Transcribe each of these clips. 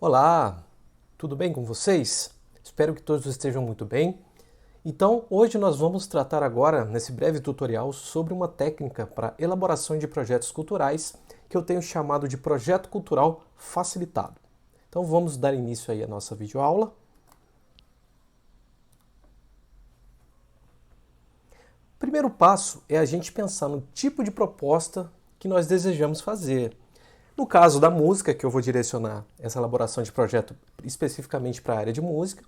Olá, tudo bem com vocês? Espero que todos estejam muito bem. Então, hoje nós vamos tratar agora, nesse breve tutorial, sobre uma técnica para elaboração de projetos culturais que eu tenho chamado de projeto cultural facilitado. Então vamos dar início aí à nossa videoaula. O primeiro passo é a gente pensar no tipo de proposta que nós desejamos fazer. No caso da música, que eu vou direcionar essa elaboração de projeto especificamente para a área de música,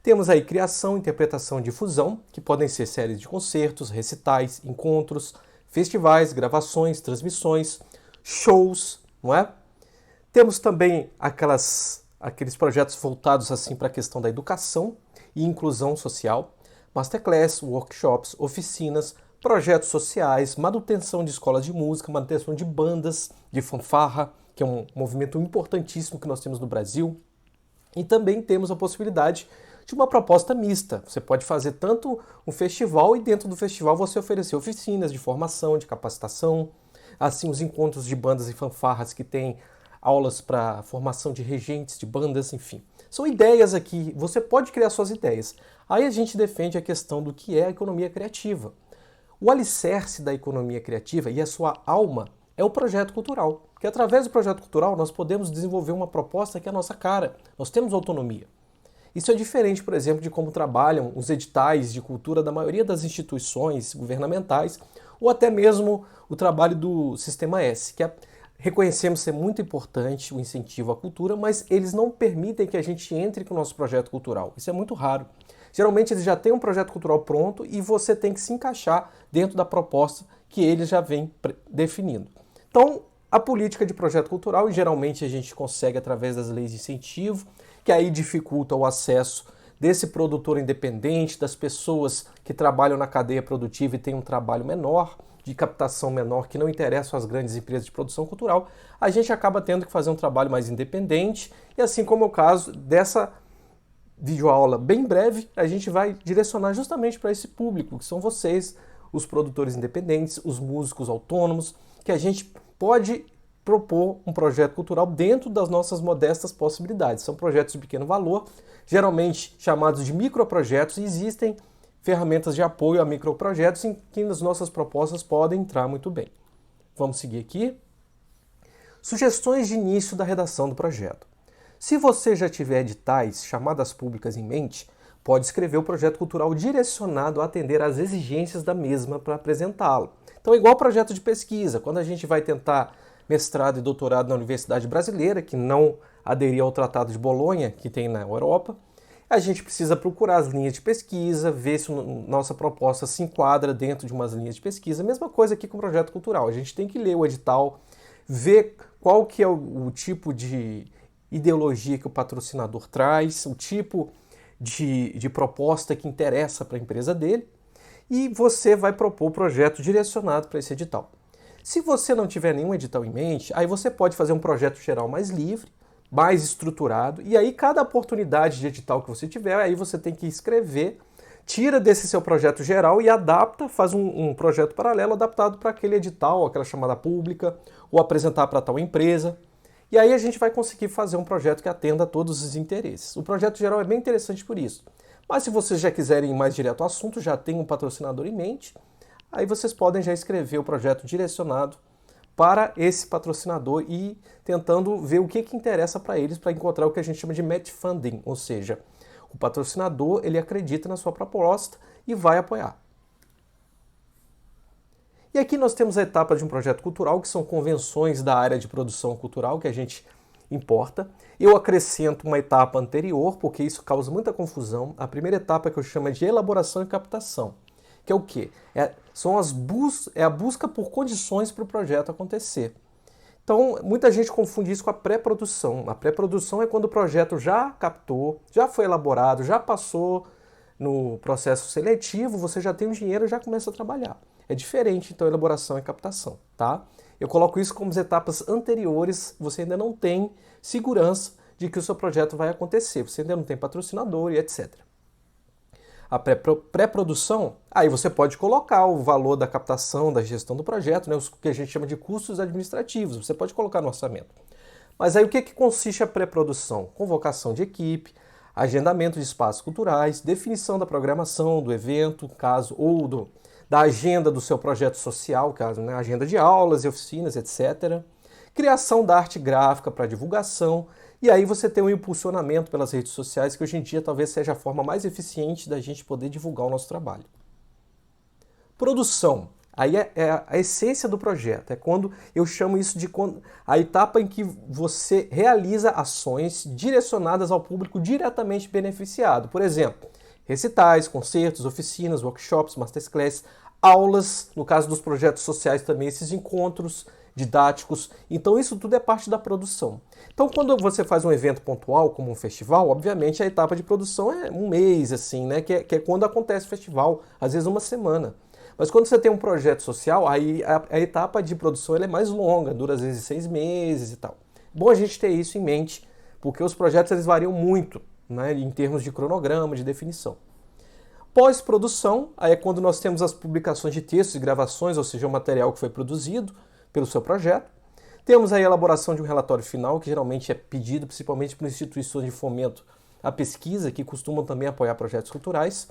temos aí criação, interpretação e difusão, que podem ser séries de concertos, recitais, encontros, festivais, gravações, transmissões, shows, não é? Temos também aqueles projetos voltados assim para a questão da educação e inclusão social, masterclass, workshops, oficinas, projetos sociais, manutenção de escolas de música, manutenção de bandas, de fanfarra, que é um movimento importantíssimo que nós temos no Brasil. E também temos a possibilidade de uma proposta mista. Você pode fazer tanto um festival e dentro do festival você oferecer oficinas de formação, de capacitação, assim os encontros de bandas e fanfarras que têm aulas para formação de regentes de bandas, enfim. São ideias aqui, você pode criar suas ideias. Aí a gente defende a questão do que é a economia criativa. O alicerce da economia criativa e a sua alma é o projeto cultural. Porque através do projeto cultural nós podemos desenvolver uma proposta que é a nossa cara. Nós temos autonomia. Isso é diferente, por exemplo, de como trabalham os editais de cultura da maioria das instituições governamentais ou até mesmo o trabalho do Sistema S, que reconhecemos ser muito importante o incentivo à cultura, mas eles não permitem que a gente entre com o nosso projeto cultural. Isso é muito raro. Geralmente eles já têm um projeto cultural pronto e você tem que se encaixar dentro da proposta que eles já vêm definindo. Então, a política de projeto cultural, e geralmente a gente consegue através das leis de incentivo, que aí dificulta o acesso desse produtor independente, das pessoas que trabalham na cadeia produtiva e têm um trabalho menor, de captação menor, que não interessam às grandes empresas de produção cultural, a gente acaba tendo que fazer um trabalho mais independente, e assim como é o caso dessa videoaula bem breve, a gente vai direcionar justamente para esse público, que são vocês, os produtores independentes, os músicos autônomos, que a gente pode propor um projeto cultural dentro das nossas modestas possibilidades. São projetos de pequeno valor, geralmente chamados de microprojetos, e existem ferramentas de apoio a microprojetos em que as nossas propostas podem entrar muito bem. Vamos seguir aqui. Sugestões de início da redação do projeto. Se você já tiver editais, chamadas públicas em mente, pode escrever o projeto cultural direcionado a atender às exigências da mesma para apresentá-lo. Então, igual o projeto de pesquisa, quando a gente vai tentar mestrado e doutorado na Universidade Brasileira, que não aderiu ao Tratado de Bolonha, que tem na Europa, a gente precisa procurar as linhas de pesquisa, ver se nossa proposta se enquadra dentro de umas linhas de pesquisa. Mesma coisa aqui com o projeto cultural. A gente tem que ler o edital, ver qual que é o tipo de ideologia que o patrocinador traz, o tipo de proposta que interessa para a empresa dele, e você vai propor o projeto direcionado para esse edital. Se você não tiver nenhum edital em mente, aí você pode fazer um projeto geral mais livre, mais estruturado, e aí cada oportunidade de edital que você tiver, aí você tem que escrever, tira desse seu projeto geral e adapta, faz um projeto paralelo adaptado para aquele edital, aquela chamada pública, ou apresentar para tal empresa. E aí a gente vai conseguir fazer um projeto que atenda a todos os interesses. O projeto geral é bem interessante por isso. Mas se vocês já quiserem ir mais direto ao assunto, já tem um patrocinador em mente, aí vocês podem já escrever o projeto direcionado para esse patrocinador e tentando ver o que interessa para eles para encontrar o que a gente chama de match funding, ou seja, o patrocinador ele acredita na sua proposta e vai apoiar. E aqui nós temos a etapa de um projeto cultural, que são convenções da área de produção cultural que a gente importa. Eu acrescento uma etapa anterior, porque isso causa muita confusão. A primeira etapa que eu chamo de elaboração e captação, que é o quê? É a busca por condições para o projeto acontecer. Então, muita gente confunde isso com a pré-produção. A pré-produção é quando o projeto já captou, já foi elaborado, já passou no processo seletivo, você já tem o dinheiro e já começa a trabalhar. É diferente, então, elaboração e captação, tá? Eu coloco isso como as etapas anteriores, você ainda não tem segurança de que o seu projeto vai acontecer, você ainda não tem patrocinador e etc. A pré-produção, aí você pode colocar o valor da captação, da gestão do projeto, né, os que a gente chama de custos administrativos, você pode colocar no orçamento. Mas aí o que consiste a pré-produção? Convocação de equipe, agendamento de espaços culturais, definição da programação do evento, caso, ou da agenda do seu projeto social, caso, né, agenda de aulas e oficinas, etc. Criação da arte gráfica para divulgação, e aí você tem um impulsionamento pelas redes sociais, que hoje em dia talvez seja a forma mais eficiente da gente poder divulgar o nosso trabalho. Produção. Aí é a essência do projeto, é quando eu chamo isso de a etapa em que você realiza ações direcionadas ao público diretamente beneficiado. Por exemplo, recitais, concertos, oficinas, workshops, masterclass, aulas, no caso dos projetos sociais também, esses encontros didáticos. Então isso tudo é parte da produção. Então quando você faz um evento pontual, como um festival, obviamente a etapa de produção é um mês, assim, né? Que é quando acontece o festival, às vezes uma semana. Mas quando você tem um projeto social, aí a etapa de produção ela é mais longa, dura às vezes 6 meses e tal. Bom a gente ter isso em mente, porque os projetos eles variam muito, né, em termos de cronograma, de definição. Pós-produção, aí é quando nós temos as publicações de textos e gravações, ou seja, o material que foi produzido pelo seu projeto. Temos aí a elaboração de um relatório final, que geralmente é pedido principalmente por instituições de fomento à pesquisa, que costumam também apoiar projetos culturais.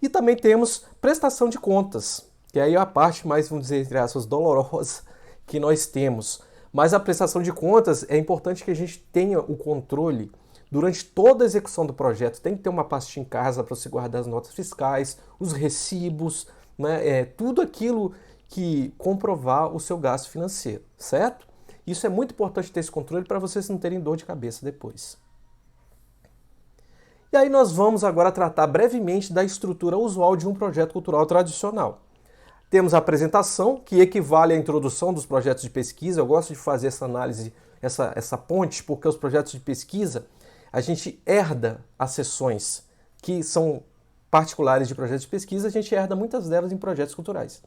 E também temos prestação de contas, que aí é a parte mais, vamos dizer, entre aspas, dolorosa que nós temos. Mas a prestação de contas é importante que a gente tenha o controle durante toda a execução do projeto. Tem que ter uma pastinha em casa para você guardar as notas fiscais, os recibos, né, tudo aquilo que comprovar o seu gasto financeiro, certo? Isso é muito importante ter esse controle para vocês não terem dor de cabeça depois. E aí nós vamos agora tratar brevemente da estrutura usual de um projeto cultural tradicional. Temos a apresentação, que equivale à introdução dos projetos de pesquisa. Eu gosto de fazer essa análise, essa ponte, porque os projetos de pesquisa, a gente herda as sessões que são particulares de projetos de pesquisa, a gente herda muitas delas em projetos culturais.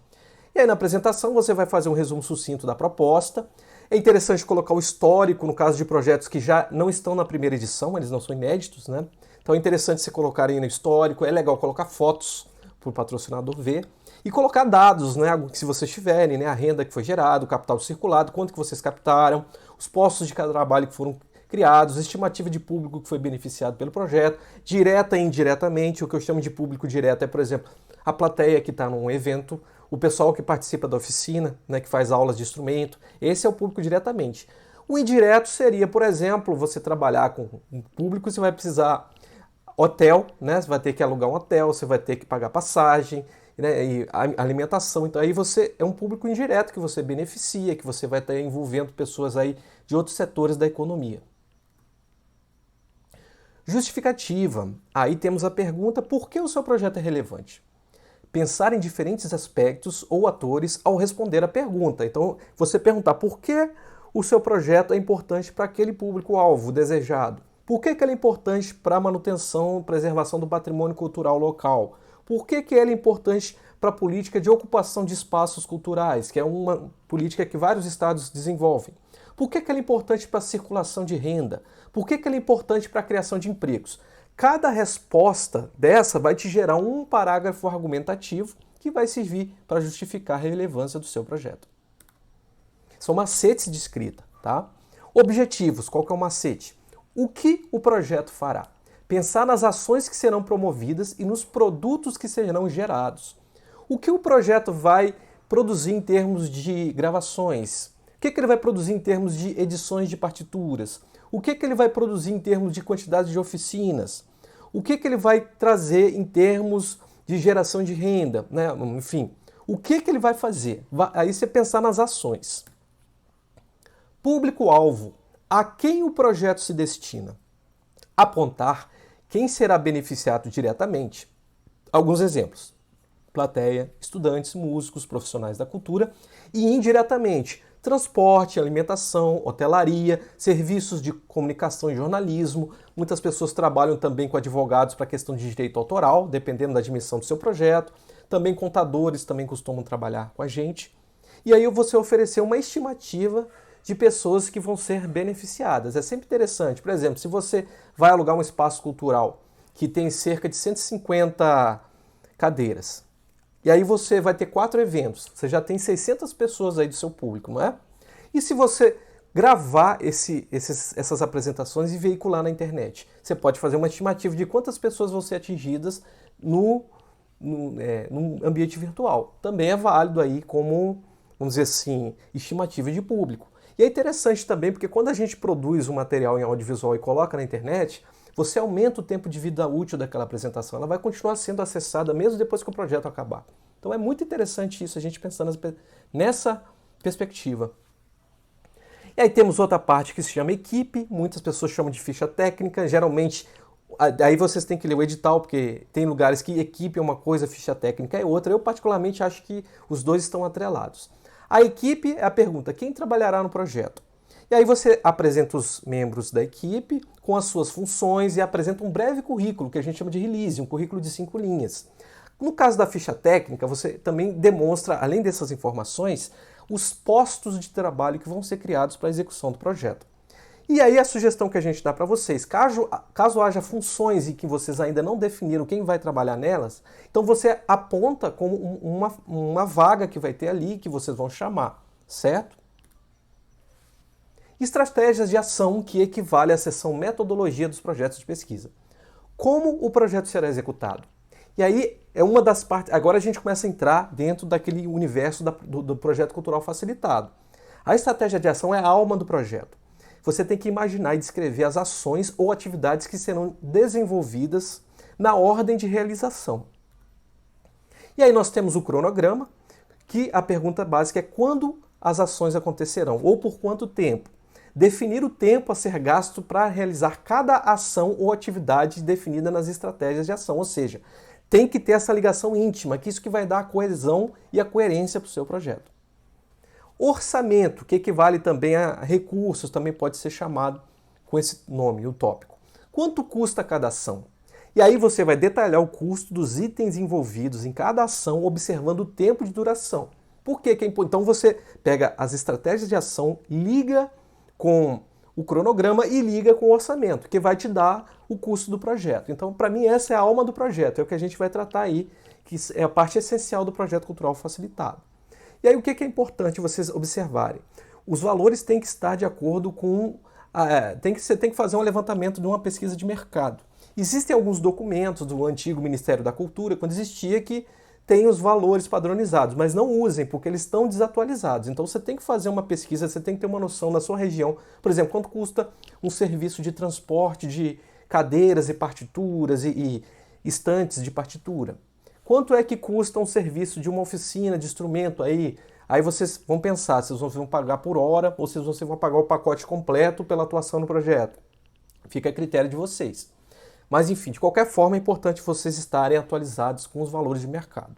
E aí na apresentação você vai fazer um resumo sucinto da proposta. É interessante colocar o histórico, no caso de projetos que já não estão na primeira edição, eles não são inéditos, né? Então é interessante você colocar aí no histórico, é legal colocar fotos para o patrocinador ver. E colocar dados, né, se vocês tiverem, né, a renda que foi gerada, o capital circulado, quanto que vocês captaram, os postos de cada trabalho que foram criados, a estimativa de público que foi beneficiado pelo projeto, direta e indiretamente. O que eu chamo de público direto é, por exemplo, a plateia que está num evento, o pessoal que participa da oficina, né, que faz aulas de instrumento, esse é o público diretamente. O indireto seria, por exemplo, você trabalhar com um público, você vai precisar hotel, né, você vai ter que alugar um hotel, você vai ter que pagar passagem, né, e alimentação. Então aí você é um público indireto que você beneficia, que você vai estar envolvendo pessoas aí de outros setores da economia. Justificativa. Aí temos a pergunta: por que o seu projeto é relevante? Pensar em diferentes aspectos ou atores ao responder a pergunta. Então você perguntar por que o seu projeto é importante para aquele público-alvo desejado. Por que ele é importante para a manutenção e preservação do patrimônio cultural local? Por que ele é importante para a política de ocupação de espaços culturais, que é uma política que vários estados desenvolvem? Por que ele é importante para a circulação de renda? Por que ele é importante para a criação de empregos? Cada resposta dessa vai te gerar um parágrafo argumentativo que vai servir para justificar a relevância do seu projeto. São macetes de escrita, tá? Objetivos, qual que é o macete? O que o projeto fará? Pensar nas ações que serão promovidas e nos produtos que serão gerados. O que o projeto vai produzir em termos de gravações? O que ele vai produzir em termos de edições de partituras? O que ele vai produzir em termos de quantidade de oficinas? O que ele vai trazer em termos de geração de renda? Né? Enfim, o que ele vai fazer? Aí você pensar nas ações. Público-alvo. A quem o projeto se destina? Apontar quem será beneficiado diretamente. Alguns exemplos: plateia, estudantes, músicos, profissionais da cultura, e indiretamente transporte, alimentação, hotelaria, serviços de comunicação e jornalismo. Muitas pessoas trabalham também com advogados para a questão de direito autoral, dependendo da dimensão do seu projeto. Também contadores também costumam trabalhar com a gente. E aí você oferecer uma estimativa de pessoas que vão ser beneficiadas. É sempre interessante. Por exemplo, se você vai alugar um espaço cultural que tem cerca de 150 cadeiras, e aí você vai ter 4 eventos, você já tem 600 pessoas aí do seu público, não é? E se você gravar essas apresentações e veicular na internet. Você pode fazer uma estimativa de quantas pessoas vão ser atingidas no ambiente virtual. Também é válido aí como, vamos dizer assim, estimativa de público. E é interessante também porque quando a gente produz um material em audiovisual e coloca na internet, você aumenta o tempo de vida útil daquela apresentação. Ela vai continuar sendo acessada mesmo depois que o projeto acabar. Então é muito interessante isso, a gente pensando nessa perspectiva. E aí temos outra parte que se chama equipe, muitas pessoas chamam de ficha técnica, geralmente, aí vocês têm que ler o edital, porque tem lugares que equipe é uma coisa, ficha técnica é outra. Eu particularmente acho que os dois estão atrelados. A equipe é a pergunta, quem trabalhará no projeto? E aí você apresenta os membros da equipe com as suas funções e apresenta um breve currículo, que a gente chama de release, um currículo de 5 linhas. No caso da ficha técnica, você também demonstra, além dessas informações, os postos de trabalho que vão ser criados para a execução do projeto. E aí a sugestão que a gente dá para vocês, caso haja funções e que vocês ainda não definiram quem vai trabalhar nelas, então você aponta como uma vaga que vai ter ali, que vocês vão chamar, certo? Estratégias de ação, que equivale à seção metodologia dos projetos de pesquisa. Como o projeto será executado? E aí é uma das partes. Agora a gente começa a entrar dentro daquele universo do projeto cultural facilitado. A estratégia de ação é a alma do projeto. Você tem que imaginar e descrever as ações ou atividades que serão desenvolvidas na ordem de realização. E aí nós temos o cronograma, que a pergunta básica é quando as ações acontecerão ou por quanto tempo. Definir o tempo a ser gasto para realizar cada ação ou atividade definida nas estratégias de ação, ou seja, tem que ter essa ligação íntima, que isso que vai dar a coesão e a coerência para o seu projeto. Orçamento, que equivale também a recursos, também pode ser chamado com esse nome, o tópico. Quanto custa cada ação? E aí você vai detalhar o custo dos itens envolvidos em cada ação, observando o tempo de duração. Por que é importante? Então você pega as estratégias de ação, liga com o cronograma e liga com o orçamento, que vai te dar o custo do projeto. Então, para mim, essa é a alma do projeto, é o que a gente vai tratar aí, que é a parte essencial do projeto cultural facilitado. E aí, o que é importante vocês observarem? Os valores têm que estar de acordo com... Você tem que fazer um levantamento de uma pesquisa de mercado. Existem alguns documentos do antigo Ministério da Cultura, quando existia, que tem os valores padronizados, mas não usem, porque eles estão desatualizados. Então você tem que fazer uma pesquisa, você tem que ter uma noção na sua região. Por exemplo, quanto custa um serviço de transporte de cadeiras e partituras e estantes de partitura? Quanto é que custa um serviço de uma oficina de instrumento aí? Aí vocês vão pensar se vocês vão pagar por hora ou se vocês vão pagar o pacote completo pela atuação no projeto. Fica a critério de vocês. Mas, enfim, de qualquer forma, é importante vocês estarem atualizados com os valores de mercado.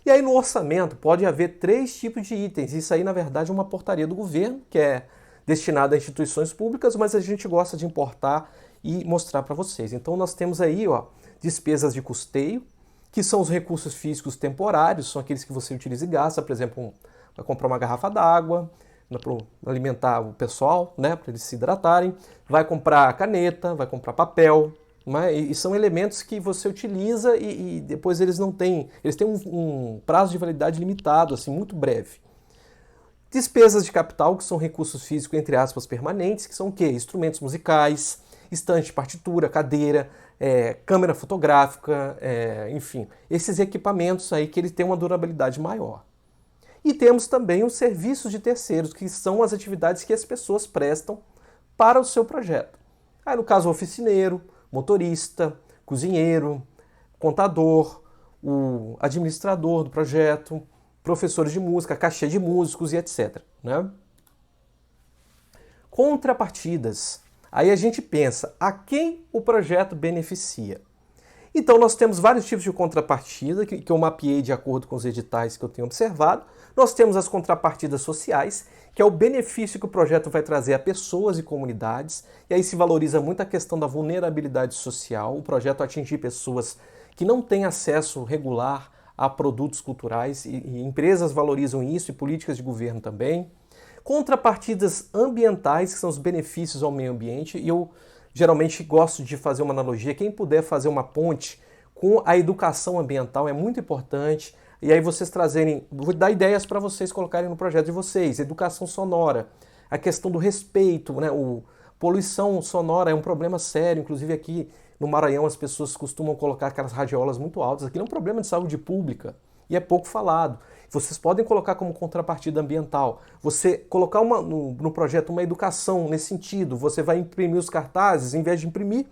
E aí, no orçamento, pode haver 3 tipos de itens. Isso aí, na verdade, é uma portaria do governo, que é destinada a instituições públicas, mas a gente gosta de importar e mostrar para vocês. Então, nós temos aí, despesas de custeio, que são os recursos físicos temporários, são aqueles que você utiliza e gasta, por exemplo, para comprar uma garrafa d'água, para alimentar o pessoal, né, para eles se hidratarem, vai comprar caneta, vai comprar papel, né, e são elementos que você utiliza e depois eles têm um prazo de validade limitado, assim, muito breve. Despesas de capital, que são recursos físicos, entre aspas, permanentes, que são o quê? Instrumentos musicais, estante, partitura, cadeira, câmera fotográfica, enfim, esses equipamentos aí que eles têm uma durabilidade maior. E temos também os serviços de terceiros, que são as atividades que as pessoas prestam para o seu projeto. Aí, no caso, o oficineiro, motorista, cozinheiro, contador, o administrador do projeto, professores de música, cachê de músicos e etc. Né? Contrapartidas. Aí a gente pensa, a quem o projeto beneficia? Então nós temos vários tipos de contrapartida que eu mapeei de acordo com os editais que eu tenho observado. Nós temos as contrapartidas sociais, que é o benefício que o projeto vai trazer a pessoas e comunidades, e aí se valoriza muito a questão da vulnerabilidade social, o projeto atingir pessoas que não têm acesso regular a produtos culturais, e empresas valorizam isso, e políticas de governo também. Contrapartidas ambientais, que são os benefícios ao meio ambiente, e eu geralmente gosto de fazer uma analogia, quem puder fazer uma ponte com a educação ambiental é muito importante. E aí vocês trazerem, vou dar ideias para vocês colocarem no projeto de vocês. Educação sonora, a questão do respeito, né? Poluição sonora é um problema sério, inclusive aqui no Maranhão as pessoas costumam colocar aquelas radiolas muito altas. Aqui é um problema de saúde pública e é pouco falado. Vocês podem colocar como contrapartida ambiental. Você colocar no projeto uma educação nesse sentido. Você vai imprimir os cartazes, em vez de imprimir,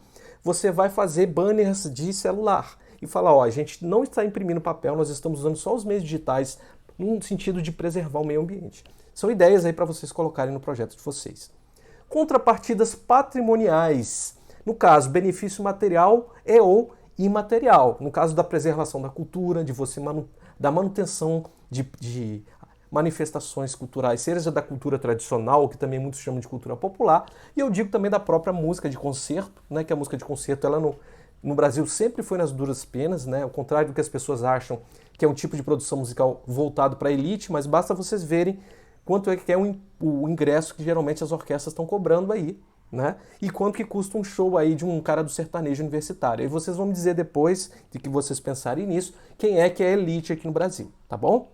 você vai fazer banners de celular. E falar, ó, a gente não está imprimindo papel, nós estamos usando só os meios digitais no sentido de preservar o meio ambiente. São ideias aí para vocês colocarem no projeto de vocês. Contrapartidas patrimoniais. No caso, benefício material e ou imaterial. No caso da preservação da cultura, da manutenção de manifestações culturais, seja da cultura tradicional, que também muitos chamam de cultura popular, e eu digo também da própria música de concerto, né, que a música de concerto ela no Brasil sempre foi nas duras penas, né, ao contrário do que as pessoas acham que é um tipo de produção musical voltado para a elite, mas basta vocês verem quanto é que é o ingresso que geralmente as orquestras estão cobrando aí, né? E quanto que custa um show aí de um cara do sertanejo universitário. E vocês vão me dizer depois de que vocês pensarem nisso, quem é que é elite aqui no Brasil, tá bom?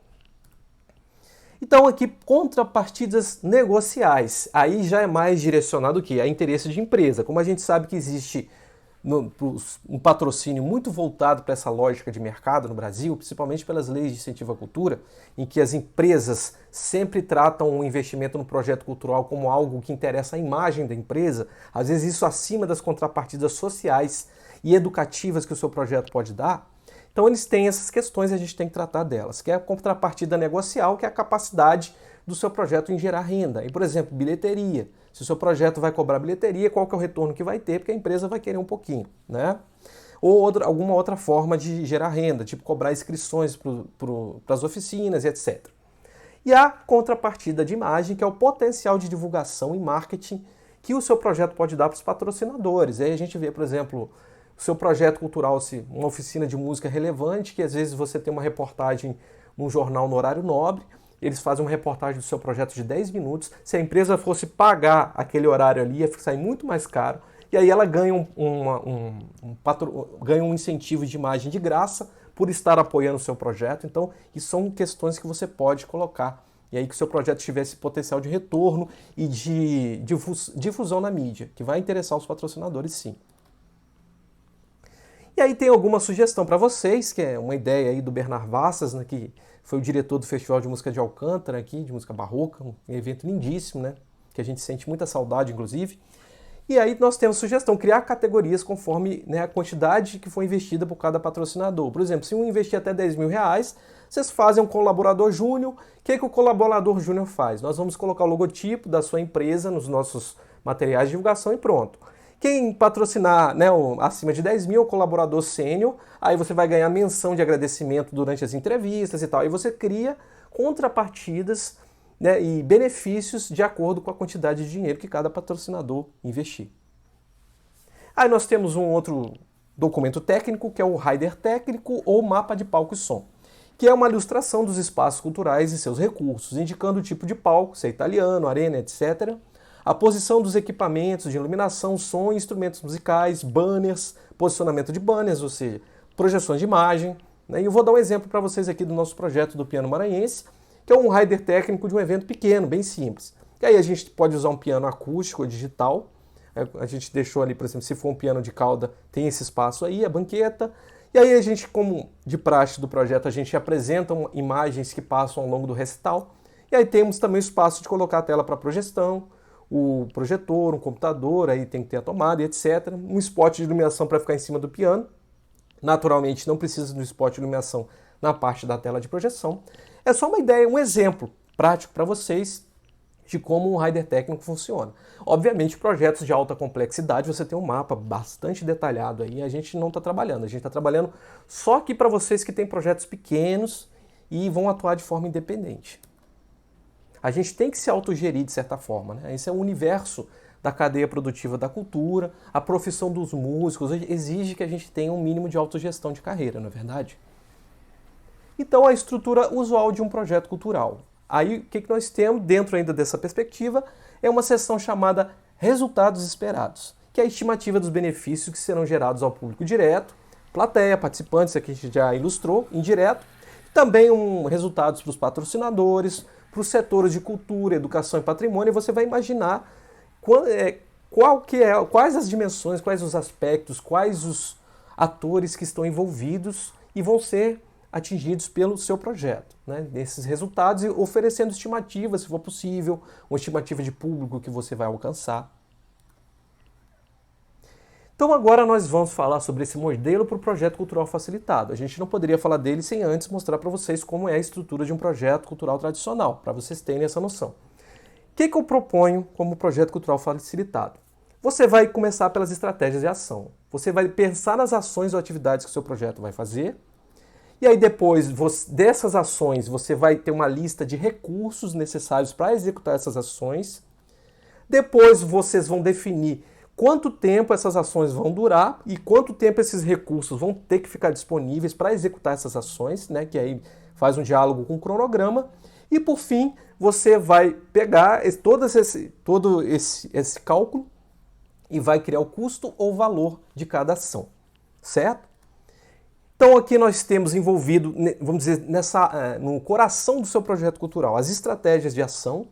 Então aqui, contrapartidas negociais. Aí já é mais direcionado o quê? A interesse de empresa. Como a gente sabe que existe um patrocínio muito voltado para essa lógica de mercado no Brasil, principalmente pelas leis de incentivo à cultura, em que as empresas sempre tratam o investimento no projeto cultural como algo que interessa a imagem da empresa, às vezes isso acima das contrapartidas sociais e educativas que o seu projeto pode dar. Então eles têm essas questões e a gente tem que tratar delas, que é a contrapartida negocial, que é a capacidade do seu projeto em gerar renda. E, por exemplo, bilheteria. Se o seu projeto vai cobrar bilheteria, qual que é o retorno que vai ter? Porque a empresa vai querer um pouquinho, né? Ou alguma outra forma de gerar renda, tipo cobrar inscrições para as oficinas e etc. E a contrapartida de imagem, que é o potencial de divulgação e marketing que o seu projeto pode dar para os patrocinadores. E aí a gente vê, por exemplo, o seu projeto cultural, uma oficina de música relevante, que às vezes você tem uma reportagem num jornal no horário nobre, eles fazem uma reportagem do seu projeto de 10 minutos. Se a empresa fosse pagar aquele horário ali, ia sair muito mais caro. E aí ela ganha ganha um incentivo de imagem de graça por estar apoiando o seu projeto. Então, isso são questões que você pode colocar. E aí que o seu projeto tivesse potencial de retorno e de difusão na mídia, que vai interessar os patrocinadores sim. E aí tem alguma sugestão para vocês, que é uma ideia aí do Bernard Vassas, né, que foi o diretor do Festival de Música de Alcântara aqui, de música barroca, um evento lindíssimo, né, que a gente sente muita saudade, inclusive. E aí nós temos sugestão, criar categorias conforme, né, a quantidade que foi investida por cada patrocinador. Por exemplo, se um investir até 10 mil reais, vocês fazem um colaborador júnior. O que o colaborador júnior faz? Nós vamos colocar o logotipo da sua empresa nos nossos materiais de divulgação e pronto. Quem patrocinar, né, acima de 10 mil, o colaborador sênior, aí você vai ganhar menção de agradecimento durante as entrevistas e tal. Aí você cria contrapartidas, né, e benefícios de acordo com a quantidade de dinheiro que cada patrocinador investir. Aí nós temos um outro documento técnico, que é o rider técnico ou mapa de palco e som, que é uma ilustração dos espaços culturais e seus recursos, indicando o tipo de palco, se é italiano, arena, etc., a posição dos equipamentos de iluminação, som, instrumentos musicais, banners, posicionamento de banners, ou seja, projeções de imagem. Né? E eu vou dar um exemplo para vocês aqui do nosso projeto do piano maranhense, que é um rider técnico de um evento pequeno, bem simples. E aí a gente pode usar um piano acústico ou digital. A gente deixou ali, por exemplo, se for um piano de cauda, tem esse espaço aí, a banqueta. E aí a gente, como de praxe do projeto, a gente apresenta imagens que passam ao longo do recital. E aí temos também o espaço de colocar a tela para projeção, o projetor, um computador, aí tem que ter a tomada e etc. Um spot de iluminação para ficar em cima do piano. Naturalmente não precisa do spot de iluminação na parte da tela de projeção. É só uma ideia, um exemplo prático para vocês de como um rider técnico funciona. Obviamente, projetos de alta complexidade, você tem um mapa bastante detalhado aí, a gente não está trabalhando. A gente está trabalhando só aqui para vocês que têm projetos pequenos e vão atuar de forma independente. A gente tem que se autogerir de certa forma, né? Esse é o universo da cadeia produtiva da cultura, a profissão dos músicos exige que a gente tenha um mínimo de autogestão de carreira, não é verdade? Então, a estrutura usual de um projeto cultural. Aí, o que nós temos dentro ainda dessa perspectiva é uma seção chamada Resultados Esperados, que é a estimativa dos benefícios que serão gerados ao público direto, plateia, participantes, aqui a gente já ilustrou, indireto. Também resultados para os patrocinadores, para os setores de cultura, educação e patrimônio. E você vai imaginar quais as dimensões, quais os aspectos, quais os atores que estão envolvidos e vão ser atingidos pelo seu projeto, né? Nesses resultados, e oferecendo estimativas, se for possível, uma estimativa de público que você vai alcançar. Então agora nós vamos falar sobre esse modelo para o projeto cultural facilitado. A gente não poderia falar dele sem antes mostrar para vocês como é a estrutura de um projeto cultural tradicional, para vocês terem essa noção. O que eu proponho como projeto cultural facilitado? Você vai começar pelas estratégias de ação. Você vai pensar nas ações ou atividades que o seu projeto vai fazer. E aí depois dessas ações você vai ter uma lista de recursos necessários para executar essas ações. Depois vocês vão definir quanto tempo essas ações vão durar e quanto tempo esses recursos vão ter que ficar disponíveis para executar essas ações, né? Que aí faz um diálogo com o cronograma. E por fim, você vai pegar todo esse cálculo e vai criar o custo ou valor de cada ação, certo? Então aqui nós temos envolvido, vamos dizer, no coração do seu projeto cultural, as estratégias de ação.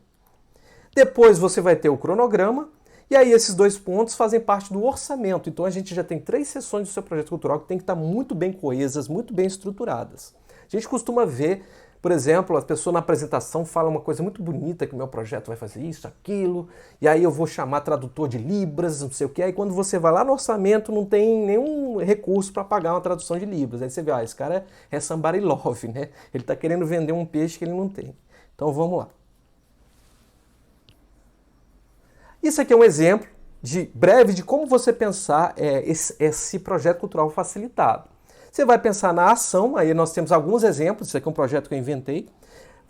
Depois você vai ter o cronograma, e aí esses dois pontos fazem parte do orçamento. Então a gente já tem 3 seções do seu projeto cultural que tem que estar muito bem coesas, muito bem estruturadas. A gente costuma ver, por exemplo, a pessoa na apresentação fala uma coisa muito bonita, que o meu projeto vai fazer isso, aquilo, e aí eu vou chamar tradutor de Libras, não sei o que, aí quando você vai lá no orçamento não tem nenhum recurso para pagar uma tradução de Libras. Aí você vê, esse cara é somebody love, né? Ele está querendo vender um peixe que ele não tem. Então vamos lá. Isso aqui é um exemplo breve de como você pensar esse projeto cultural facilitado. Você vai pensar na ação, aí nós temos alguns exemplos, isso aqui é um projeto que eu inventei.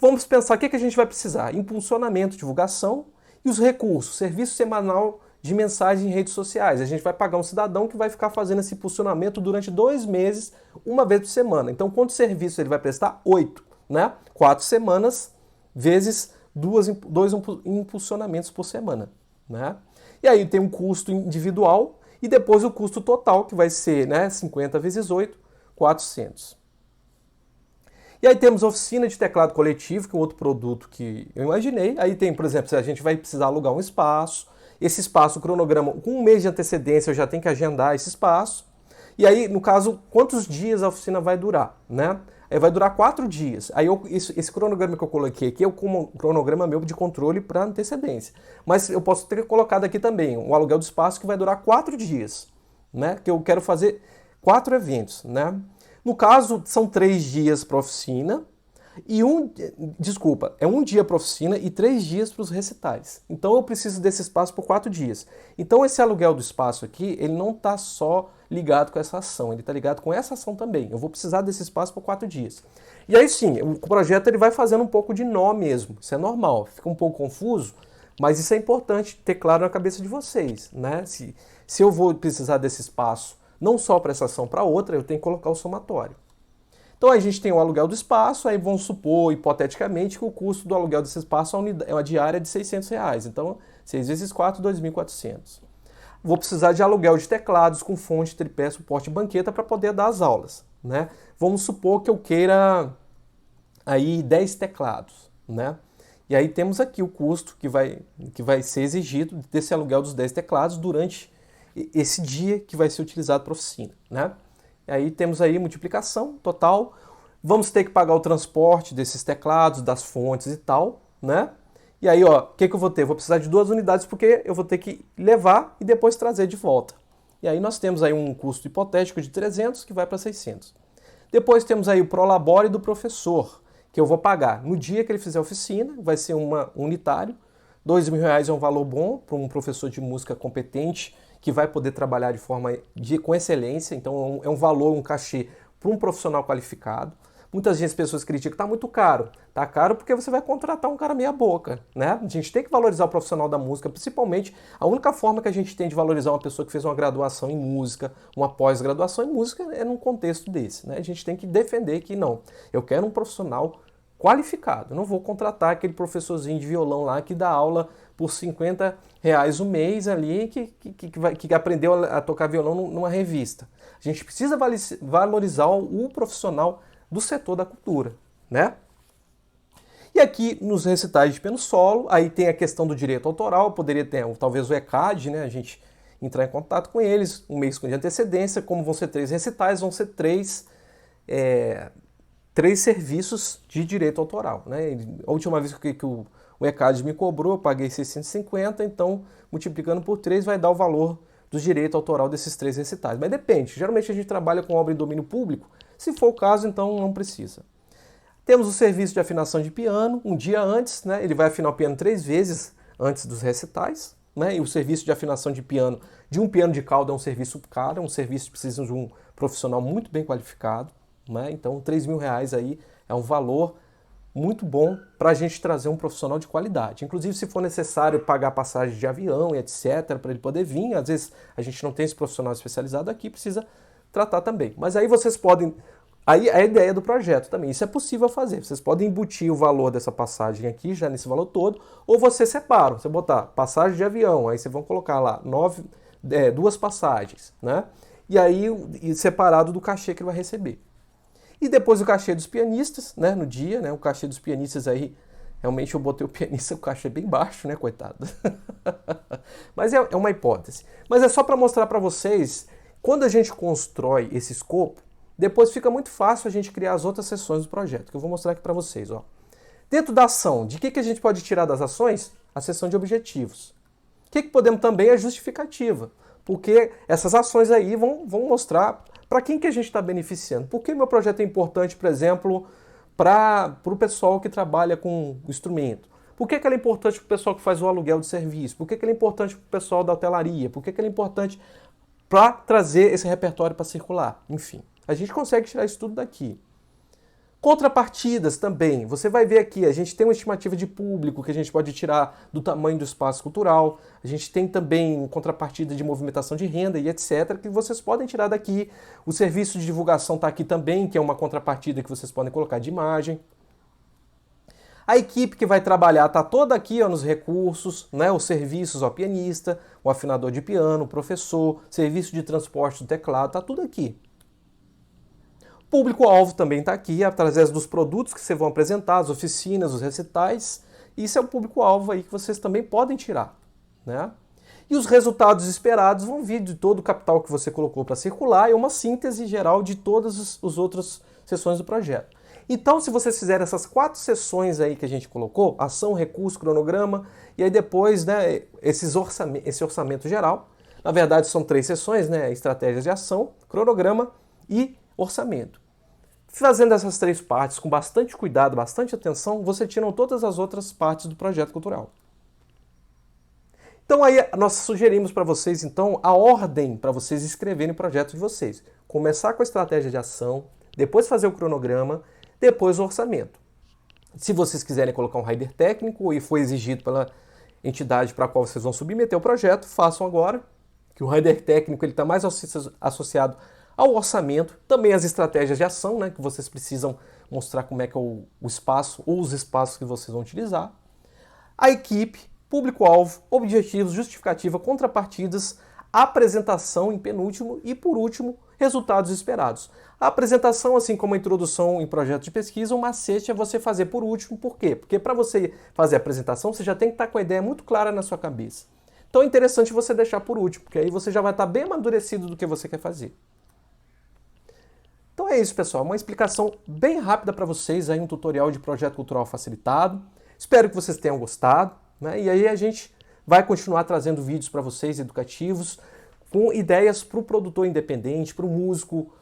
Vamos pensar o que a gente vai precisar: impulsionamento, divulgação e os recursos, serviço semanal de mensagem em redes sociais. A gente vai pagar um cidadão que vai ficar fazendo esse impulsionamento durante 2 meses, uma vez por semana. Então, quantos serviços ele vai prestar? 8, né? 4 semanas vezes 2 impulsionamentos por semana, né? E aí tem um custo individual e depois o custo total, que vai ser, né, 50 vezes 8, 400. E aí temos oficina de teclado coletivo, que é um outro produto que eu imaginei. Aí tem, por exemplo, se a gente vai precisar alugar um espaço, esse espaço, o cronograma, com 1 mês de antecedência eu já tenho que agendar esse espaço. E aí, no caso, quantos dias a oficina vai durar, né? Aí vai durar 4 dias. Aí esse cronograma que eu coloquei aqui é o cronograma meu de controle para antecedência. Mas eu posso ter colocado aqui também o aluguel do espaço que vai durar 4 dias, né? Que eu quero fazer 4 eventos, né? No caso, são 3 dias para oficina e 1 dia para oficina e 3 dias para os recitais. Então eu preciso desse espaço por 4 dias. Então esse aluguel do espaço aqui, ele não está só ligado com essa ação, ele está ligado com essa ação também. Eu vou precisar desse espaço por 4 dias. E aí sim, o projeto ele vai fazendo um pouco de nó mesmo. Isso é normal, fica um pouco confuso, mas isso é importante ter claro na cabeça de vocês, né? Se eu vou precisar desse espaço não só para essa ação, para outra, eu tenho que colocar o somatório. Então a gente tem o aluguel do espaço, aí vamos supor, hipoteticamente, que o custo do aluguel desse espaço é uma diária de R$600. Então, 6 vezes 4, 2.400. Vou precisar de aluguel de teclados com fonte, tripé, suporte e banqueta para poder dar as aulas, né? Vamos supor que eu queira aí 10 teclados, né? E aí temos aqui o custo que vai ser exigido desse aluguel dos 10 teclados durante esse dia que vai ser utilizado para oficina, né? E aí temos aí multiplicação total. Vamos ter que pagar o transporte desses teclados, das fontes e tal, né? E aí, ó, o que eu vou ter? Vou precisar de 2 unidades porque eu vou ter que levar e depois trazer de volta. E aí nós temos aí um custo hipotético de 300 que vai para 600. Depois temos aí o prolabore do professor, que eu vou pagar no dia que ele fizer a oficina, vai ser um unitário. R$2.000 é um valor bom para um professor de música competente que vai poder trabalhar com excelência. Então é um valor, um cachê para um profissional qualificado. Muitas vezes as pessoas criticam que está muito caro. Está caro porque você vai contratar um cara meia boca, né? A gente tem que valorizar o profissional da música, principalmente a única forma que a gente tem de valorizar uma pessoa que fez uma graduação em música, uma pós-graduação em música, é num contexto desse, né? A gente tem que defender que não, eu quero um profissional qualificado. Eu não vou contratar aquele professorzinho de violão lá que dá aula por R$ 50 o mês ali que aprendeu a tocar violão numa revista. A gente precisa valorizar o profissional do setor da cultura, né? E aqui nos recitais de piano solo, aí tem a questão do direito autoral, poderia ter talvez o ECAD, né? A gente entrar em contato com eles, um mês com de antecedência, como vão ser 3 recitais, vão ser três serviços de direito autoral, né? A última vez que o ECAD me cobrou, eu paguei 650, então multiplicando por 3 vai dar o valor do direito autoral desses 3 recitais. Mas depende, geralmente a gente trabalha com obra em domínio público, se for o caso, então não precisa. Temos o serviço de afinação de piano, um dia antes, né? Ele vai afinar o piano 3 vezes antes dos recitais, né? E o serviço de afinação de um piano de cauda é um serviço caro, é um serviço que precisa de um profissional muito bem qualificado, né? Então R$ 3.000 aí é um valor muito bom para a gente trazer um profissional de qualidade. Inclusive, se for necessário pagar passagem de avião e etc, para ele poder vir, às vezes a gente não tem esse profissional especializado aqui, precisa tratar também. Mas aí vocês podem... Aí é a ideia do projeto também, isso é possível fazer. Vocês podem embutir o valor dessa passagem aqui, já nesse valor todo, ou você separa, você botar passagem de avião, aí vocês vão colocar lá 2 passagens, né? E aí separado do cachê que ele vai receber. E depois o cachê dos pianistas, né, no dia, né? O cachê dos pianistas aí, realmente eu botei o pianista com o cachê bem baixo, né, coitado. Mas é uma hipótese. Mas é só para mostrar para vocês, quando a gente constrói esse escopo, depois fica muito fácil a gente criar as outras seções do projeto, que eu vou mostrar aqui para vocês. Ó. Dentro da ação, de que a gente pode tirar das ações? A seção de objetivos. O que podemos também é justificativa, porque essas ações aí vão mostrar para quem que a gente está beneficiando. Por que meu projeto é importante, por exemplo, para o pessoal que trabalha com o instrumento? Por que ela é importante para o pessoal que faz o aluguel de serviço? Por que ela é importante para o pessoal da hotelaria? Por que ela é importante para trazer esse repertório para circular? Enfim. A gente consegue tirar isso tudo daqui. Contrapartidas também. Você vai ver aqui, a gente tem uma estimativa de público que a gente pode tirar do tamanho do espaço cultural. A gente tem também contrapartida de movimentação de renda e etc. que vocês podem tirar daqui. O serviço de divulgação está aqui também, que é uma contrapartida que vocês podem colocar de imagem. A equipe que vai trabalhar está toda aqui ó, nos recursos, né? Os serviços, ó, pianista, o afinador de piano, o professor, serviço de transporte do teclado, está tudo aqui. Público-alvo também está aqui, através dos produtos que vocês vão apresentar, as oficinas, os recitais. Isso é o público-alvo aí que vocês também podem tirar, né? E os resultados esperados vão vir de todo o capital que você colocou para circular e uma síntese geral de todas as outras seções do projeto. Então, se vocês fizerem essas 4 seções aí que a gente colocou, ação, recurso, cronograma, e aí depois, né, esse orçamento geral, na verdade são 3 seções, né, estratégias de ação, cronograma e orçamento. Fazendo essas 3 partes com bastante cuidado, bastante atenção, você tira todas as outras partes do projeto cultural. Então aí nós sugerimos para vocês então a ordem para vocês escreverem o projeto de vocês. Começar com a estratégia de ação, depois fazer o cronograma, depois o orçamento. Se vocês quiserem colocar um rider técnico e foi exigido pela entidade para a qual vocês vão submeter o projeto, façam agora, que o rider técnico está mais associado ao orçamento, também as estratégias de ação, né, que vocês precisam mostrar como é que é o espaço ou os espaços que vocês vão utilizar. A equipe, público-alvo, objetivos, justificativa, contrapartidas, apresentação em penúltimo e, por último, resultados esperados. A apresentação, assim como a introdução em projeto de pesquisa, o macete é você fazer por último. Por quê? Porque para você fazer a apresentação, você já tem que estar com a ideia muito clara na sua cabeça. Então é interessante você deixar por último, porque aí você já vai estar bem amadurecido do que você quer fazer. Então é isso, pessoal. Uma explicação bem rápida para vocês, aí um tutorial de projeto cultural facilitado. Espero que vocês tenham gostado, né? E aí a gente vai continuar trazendo vídeos para vocês educativos, com ideias para o produtor independente, para o músico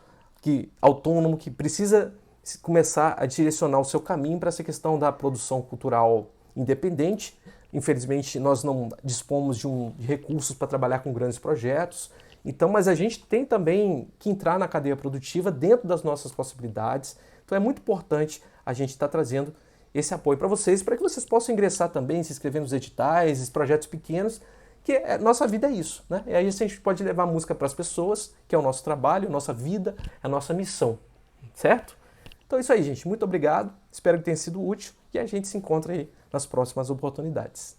autônomo que precisa começar a direcionar o seu caminho para essa questão da produção cultural independente. Infelizmente, nós não dispomos de recursos para trabalhar com grandes projetos. Então, mas a gente tem também que entrar na cadeia produtiva dentro das nossas possibilidades. Então é muito importante a gente estar trazendo esse apoio para vocês, para que vocês possam ingressar também, se inscrever nos editais, esses projetos pequenos, que nossa vida é isso, né? E aí a gente pode levar música para as pessoas, que é o nosso trabalho, nossa vida, a nossa missão, certo? Então é isso aí, gente. Muito obrigado. Espero que tenha sido útil e a gente se encontra aí nas próximas oportunidades.